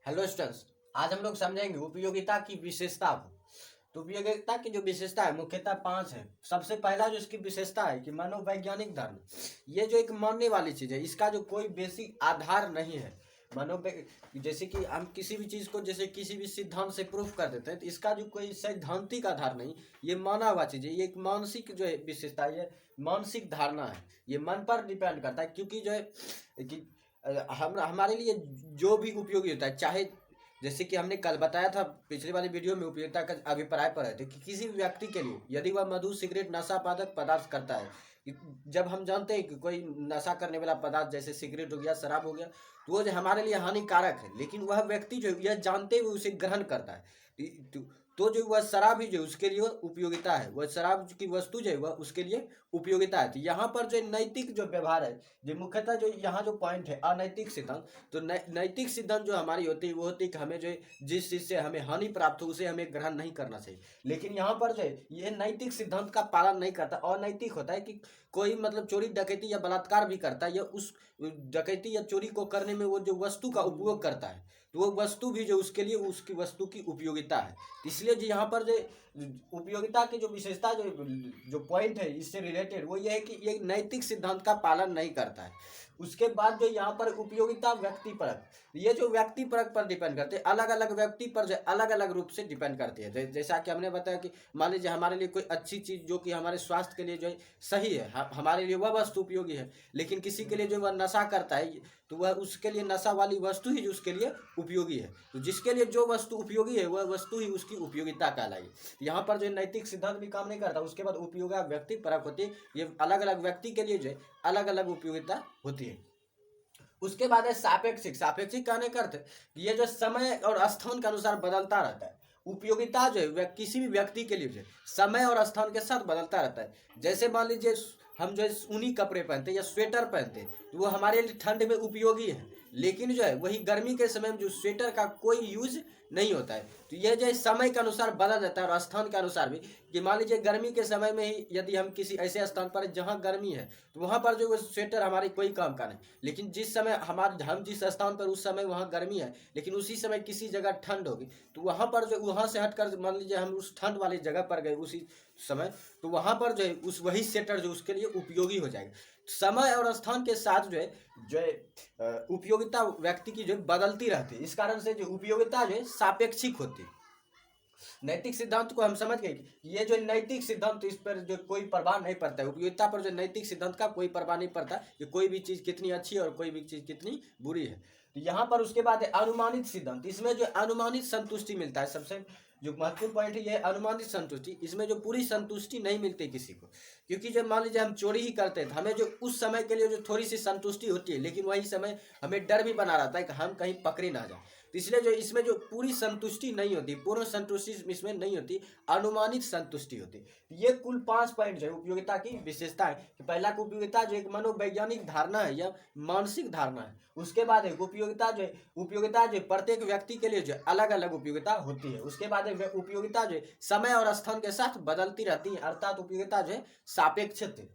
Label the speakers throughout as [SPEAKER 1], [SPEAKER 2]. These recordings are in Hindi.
[SPEAKER 1] हेलो स्टूडेंट्स, आज हम लोग समझेंगे उपयोगिता की विशेषता को। तो उपयोगिता की जो विशेषता है मुख्यतः 5 है। सबसे पहला जो इसकी विशेषता है कि मनोवैज्ञानिक धर्म, ये जो एक मानने वाली चीज है, इसका जो कोई बेसिक आधार नहीं है। जैसे कि हम किसी भी चीज को जैसे किसी भी सिद्धांत से प्रूफ कर देते हैं, तो इसका जो कोई सैद्धांतिक आधार नहीं, ये माना हुआ चीज है। ये एक मानसिक जो है विशेषता है, ये मानसिक धारणा है, ये मन पर डिपेंड करता है। क्योंकि जो है कि हम हमारे लिए जो भी उपयोगी होता है, चाहे जैसे कि हमने कल बताया था पिछले वाली वीडियो में उपयोगिता का अभिप्राय पर है, तो कि किसी भी व्यक्ति के लिए यदि वह मधु सिगरेट नशा पादक पदार्थ करता है, जब हम जानते हैं कि कोई नशा करने वाला पदार्थ जैसे सिगरेट हो गया, शराब हो गया, तो वो जो हमारे लिए हानिकारक है, लेकिन वह व्यक्ति जो यह जानते हुए उसे ग्रहण करता है, तो जो वह शराब ही जो उसके लिए उपयोगिता है, वह शराब की वस्तु जो है वह उसके लिए उपयोगिता है। तो यहाँ पर जो नैतिक जो व्यवहार है, जो मुख्यतः जो यहाँ जो पॉइंट है अनैतिक सिद्धांत, तो नैतिक सिद्धांत जो हमारी होती है वो होती है कि हमें जो जिस चीज से हमें हानि प्राप्त हो उसे हमें ग्रहण नहीं करना चाहिए। लेकिन यहाँ पर जो ये नैतिक सिद्धांत का पालन नहीं करता, अनैतिक होता है कि कोई मतलब चोरी डकैती या बलात्कार भी करता है, या उस डकैती या चोरी को करने में वो जो वस्तु का उपयोग करता है, तो वो वस्तु भी जो उसके लिए उसकी वस्तु की उपयोगिता है। इसलिए जो यहाँ पर जो उपयोगिता की जो विशेषता जो पॉइंट है इससे रिलेटेड वो ये है कि ये नैतिक सिद्धांत का पालन नहीं करता है। उसके बाद जो यहाँ पर उपयोगिता व्यक्तिपरक, ये जो व्यक्तिपरक पर डिपेंड करते हैं, अलग अलग व्यक्ति पर जो अलग अलग रूप से डिपेंड करती है। जैसा कि हमने बताया कि मान लीजिए हमारे लिए कोई अच्छी चीज जो कि हमारे स्वास्थ्य के लिए जो है सही है, हमारे लिए वह वस्तु उपयोगी है, लेकिन किसी के लिए जो वह नशा करता है तो वह उसके लिए नशा वाली वस्तु ही जो उसके लिए उपयोगी है। तो जिसके लिए जो वस्तु उपयोगी है वह वस्तु ही उसकी उपयोगिता कहलाएगी। यहाँ पर जो नैतिक सिद्धांत भी काम नहीं करता। उसके बाद उपयोगिता व्यक्ति परक होती है, ये अलग अलग व्यक्ति के लिए जो है अलग अलग उपयोगिता होती है। उसके बाद है सापेक्षिक। सापेक्षिक कहने का अर्थ ये जो समय और स्थान के अनुसार बदलता रहता है। उपयोगिता जो है किसी भी व्यक्ति के लिए जो है समय और स्थान के साथ बदलता रहता है। जैसे मान लीजिए हम जो है ऊनी कपड़े पहनते हैं या स्वेटर पहनते हैं, तो वो हमारे लिए ठंड में उपयोगी है, लेकिन जो है वही गर्मी के समय में जो स्वेटर का कोई यूज नहीं होता है। तो यह जो है समय के अनुसार बदल जाता है और स्थान के अनुसार भी, कि मान लीजिए गर्मी के समय में ही यदि हम किसी ऐसे स्थान पर जहाँ गर्मी है तो वहाँ पर जो वो स्वेटर हमारे कोई काम का नहीं, लेकिन जिस समय हम जिस स्थान पर उस समय वहाँ गर्मी है, लेकिन उसी समय किसी जगह ठंड होगी, तो वहाँ पर जो वहाँ से हटकर मान लीजिए हम उस ठंड वाली जगह पर गए उसी समय, तो वहाँ पर जो है उस वही स्वेटर जो उसके लिए उपयोगी हो जाएगा। समय और स्थान के साथ जो है उपयोगिता व्यक्ति की जो बदलती रहती है। इस कारण से जो उपयोगिता जो है सापेक्षिक होती है। नैतिक सिद्धांत को हम समझ गए कि ये जो नैतिक सिद्धांत इस पर जो कोई प्रभाव नहीं पड़ता है। उपयोगिता पर जो नैतिक सिद्धांत का कोई प्रभाव नहीं पड़ता कि कोई भी चीज कितनी अच्छी है और कोई भी चीज कितनी बुरी है। तो यहाँ पर उसके बाद है अनुमानित सिद्धांत। इसमें जो अनुमानित संतुष्टि मिलता है, सबसे जो महत्वपूर्ण पॉइंट है ये अनुमानित संतुष्टि। इसमें जो पूरी संतुष्टि नहीं मिलती किसी को, क्योंकि जब मान लीजिए हम चोरी ही करते हैं तो हमें जो उस समय के लिए जो थोड़ी सी संतुष्टि होती है, लेकिन वही समय हमें डर भी बना रहता है कि हम कहीं पकड़े ना जाए। तो इसलिए जो इसमें जो पूरी संतुष्टि नहीं होती, पूर्ण संतुष्टि इसमें नहीं होती, अनुमानित संतुष्टि होती। ये कुल 5 पॉइंट जो है उपयोगिता की विशेषता है। कि पहला की उपयोगिता जो एक मनोवैज्ञानिक धारणा है या मानसिक धारणा है। उसके बाद एक उपयोगिता जो प्रत्येक व्यक्ति के लिए जो अलग अलग उपयोगिता होती है। उसके बाद उपयोगिता जो समय और स्थान के साथ बदलती रहती है, अर्थात उपयोगिता जो है सापेक्ष है।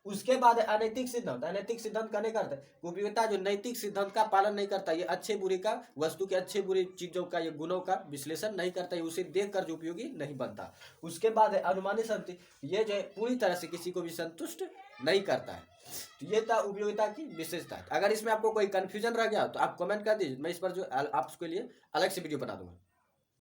[SPEAKER 1] उसके बाद अनैतिक सिद्धांत। अनैतिक सिद्धांत कहने का अर्थ उपयोगिता जो नैतिक सिद्धांत का पालन नहीं करता, ये अच्छे बुरे का, वस्तु के अच्छे बुरे चीजों का, ये गुणों का विश्लेषण नहीं करता, ये उसे देखकर जो उपयोगी नहीं बनता। उसके बाद अनुमानित संतुष्टि, ये जो है पूरी तरह से किसी को भी संतुष्ट नहीं करता है। तो ये था उपयोगिता की विशेषता। अगर इसमें आपको कोई कंफ्यूजन रह गया तो आप कमेंट कर दीजिए, मैं इस पर जो आपके लिए अलग से वीडियो बना दूंगा।